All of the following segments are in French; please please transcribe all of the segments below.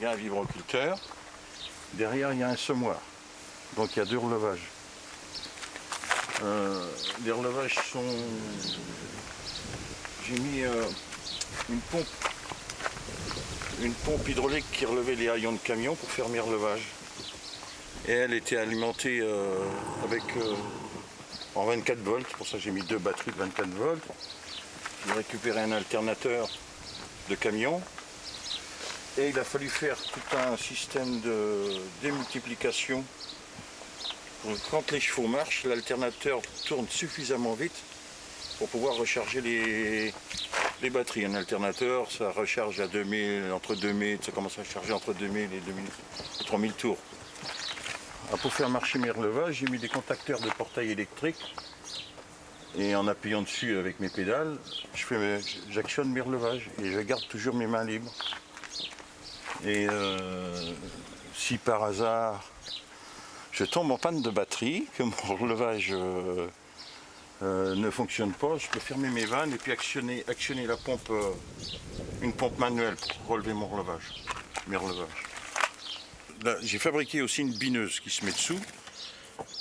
a un vibroculteur. Derrière, il y a un semoir. Donc il y a 2 relevages. Les relevages sont... J'ai mis une pompe hydraulique qui relevait les haillons de camion pour faire mes relevages. Et elle était alimentée en 24 volts. Pour ça j'ai mis 2 batteries de 24 volts. J'ai récupéré un alternateur de camion. Et il a fallu faire tout un système de démultiplication. Quand les chevaux marchent, l'alternateur tourne suffisamment vite pour pouvoir recharger les batteries. Un alternateur, ça recharge à 2000, entre 2000, ça commence à charger entre 2000 et 3000 tours. Alors pour faire marcher mes relevages, j'ai mis des contacteurs de portail électrique. Et en appuyant dessus avec mes pédales, j'actionne mes relevages et je garde toujours mes mains libres. Et si par hasard je tombe en panne de batterie, que mon relevage ne fonctionne pas, je peux fermer mes vannes et puis actionner la pompe, une pompe manuelle pour relever mes relevages. Là, j'ai fabriqué aussi une bineuse qui se met dessous.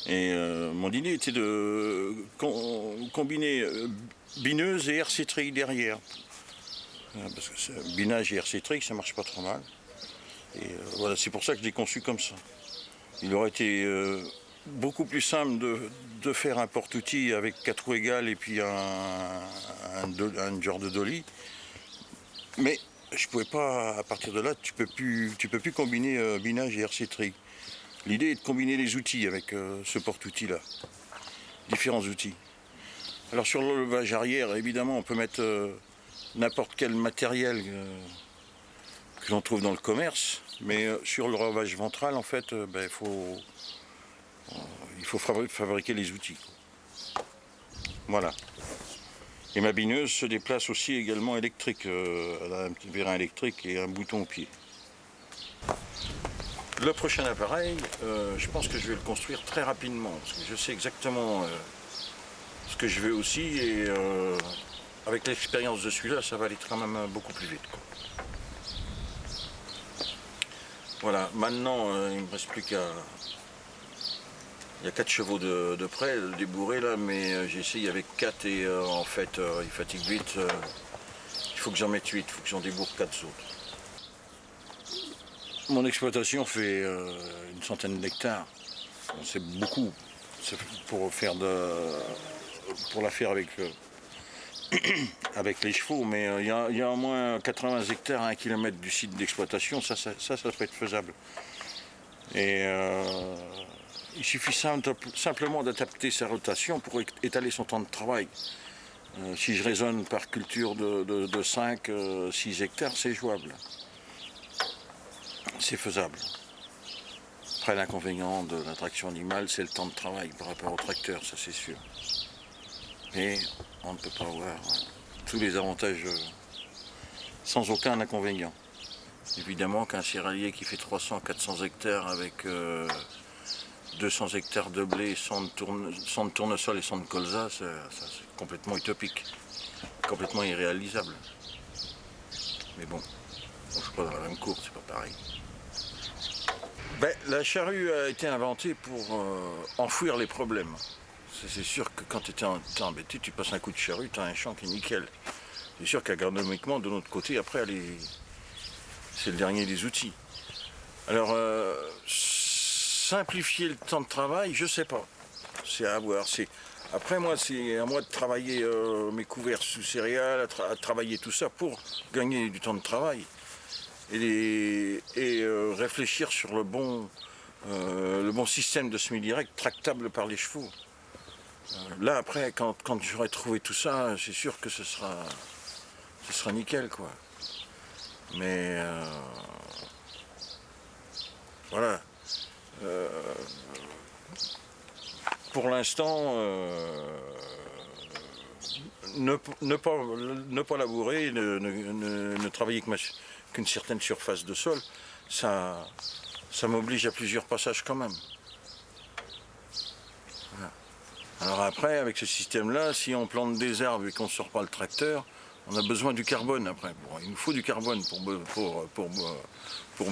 Et mon idée était de combiner bineuse et RC tri derrière. Parce que binage et RC tri, ça marche pas trop mal. Et voilà, c'est pour ça que je l'ai conçu comme ça. Il aurait été beaucoup plus simple de faire un porte-outil avec 4 roues égales et puis un genre de dolly. Mais je pouvais pas, à partir de là, tu peux plus combiner binage et RC tri. L'idée est de combiner les outils avec ce porte-outil-là. Différents outils. Alors sur le relevage arrière, évidemment, on peut mettre n'importe quel matériel que l'on trouve dans le commerce. Mais sur le relevage ventral, en fait, il faut fabriquer les outils. Voilà. Et ma bineuse se déplace aussi également électrique. Elle a un petit vérin électrique et un bouton au pied. Le prochain appareil, je pense que je vais le construire très rapidement. Parce que je sais exactement ce que je veux aussi. Et avec l'expérience de celui-là, ça va aller quand même beaucoup plus vite, quoi. Voilà, maintenant, il ne me reste plus qu'à... Il y a 4 chevaux de près, le débourré là, mais j'ai essayé avec 4 et en fait, il fatigue vite. Il faut que j'en mette 8, il faut que j'en débourre 4 autres. Mon exploitation fait une centaine d'hectares. C'est beaucoup pour la faire avec les chevaux, mais il y a au moins 80 hectares à 1 km du site d'exploitation, ça peut être faisable. Et il suffit simplement d'adapter sa rotation pour étaler son temps de travail. Si je raisonne par culture de 5-6 hectares, c'est jouable. C'est faisable. Après, l'inconvénient de la traction animale, c'est le temps de travail par rapport au tracteur, ça c'est sûr. Mais on ne peut pas avoir tous les avantages sans aucun inconvénient. Évidemment qu'un céréalier qui fait 300-400 hectares avec 200 hectares de blé sans de tournesol et sans de colza, c'est complètement utopique, complètement irréalisable. Mais bon, on ne joue pas dans la même cour, c'est pas pareil. La charrue a été inventée pour enfouir les problèmes. C'est sûr que quand tu es embêté, tu passes un coup de charrue, tu as un champ qui est nickel. C'est sûr qu'agronomiquement, de notre côté, après, c'est le dernier des outils. Alors, simplifier le temps de travail, je sais pas. C'est à voir. Après, moi, c'est à moi de travailler mes couverts sous céréales, à travailler tout ça pour gagner du temps de travail. Et réfléchir sur le bon système de semi-direct tractable par les chevaux. Là, après, quand j'aurai trouvé tout ça, c'est sûr que ce sera nickel, quoi. Mais voilà. Pour l'instant, ne pas labourer, ne travailler qu'une certaine surface de sol, ça m'oblige à plusieurs passages quand même. Voilà. Alors après, avec ce système-là, si on plante des arbres et qu'on ne sort pas le tracteur, On a besoin du carbone après. Bon, il nous faut du carbone pour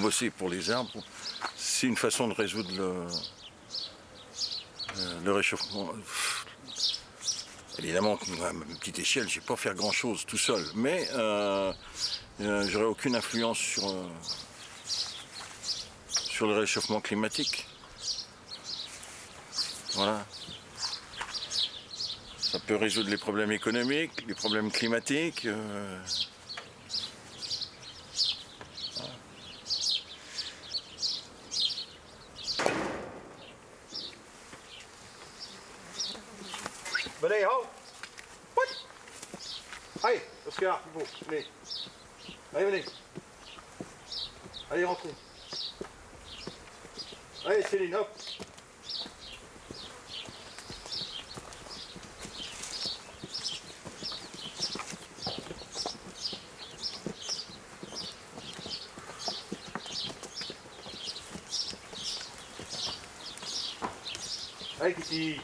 bosser pour les arbres. C'est une façon de résoudre le réchauffement. Évidemment, à ma petite échelle, je ne vais pas faire grand-chose tout seul, mais j'aurai aucune influence sur le réchauffement climatique. Voilà. Ça peut résoudre les problèmes économiques, les problèmes climatiques. Venez, oh! Allez, Oscar, Thibaut, venez. Allez, venez. Allez, rentrez. Allez, Céline, hop. Allez, Kitty.